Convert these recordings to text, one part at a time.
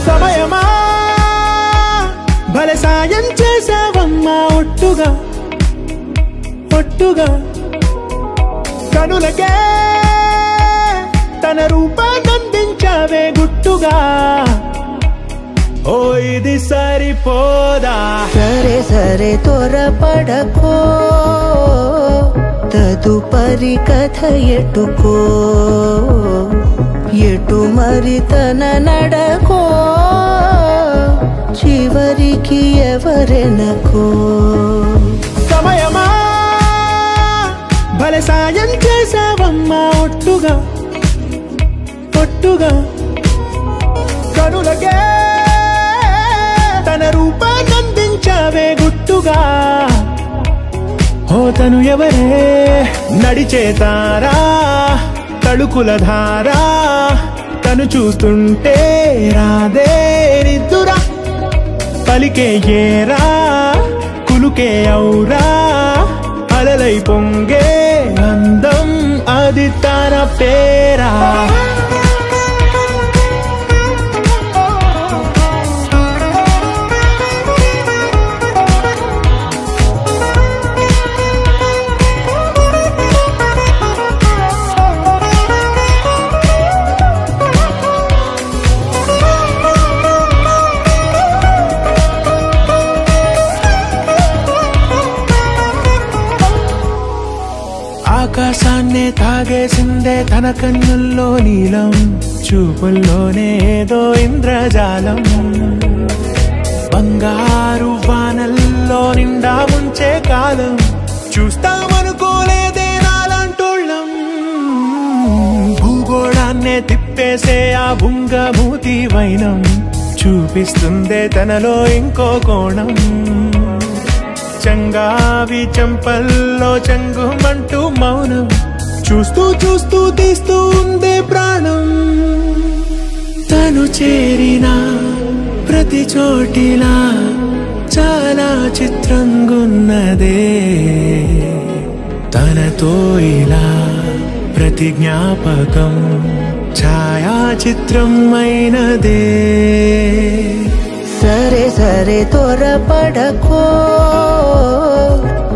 సమయమా భలే సాయం చేసావమ్మా ఒట్టుగా ఒట్టుగా కనులకే తన రూపాన్నందించావే గుట్టుగా ఓ ఇది సరిపోదా సరే సరే త్వరపడకో తదుపరి కథ ఎటుకో ఎటు మరి తన నడకో చివరికి ఎవరెనకో సమయమా భలే సాయం చేసావమ్మా ఒట్టుగా ఒట్టుగా కనులకే తన రూపాన్నందించావే గుట్టుగా ఓ తను ఎవరే నడిచే తారా తళుకుల ధారా తను చూస్తుంటే రాదే నిద్దురా పలికే ఏరా కులుకే ఔరా అలలై పొంగే అందం అది తన పేరా ఆకాశాన్నే తాగేసిందే తన కన్నుల్లో నీలం చూపుల్లోనే ఏదో ఇంద్రజాలం బంగారు వానల్లో నిండా ముంచే కాలం చూస్తామనుకోలేదే నాలాంటోళ్ళం భూగోళాన్నే తిప్పేసే ఆ బుంగమూతి వైనం చూపిస్తుందే తనలో ఇంకో కోణం చంగావి చంపల్లో చంగుమంటూ మౌనం చూస్తూ చూస్తూ తీస్తూ ఉందే ప్రాణం తను చేరిన ప్రతి చోటిలా చాలా చిత్రంగున్నదే తనతో ఇలా ప్రతి జ్ఞాపకం ఛాయాచిత్రం అయినదే సరే సరే త్వరపడకో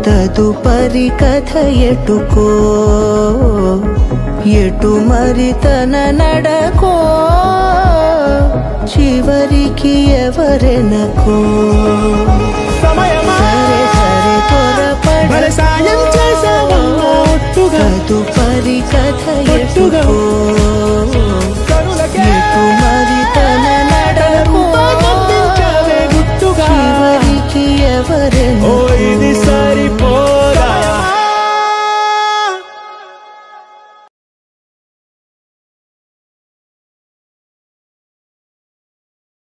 తదుపరి కథ ఎటుకో ఎటు మరి తన నడకో చివరికి ఎవరెనకో సరే సరే త్వరపడకో తదుపరి కథ ఎటుకో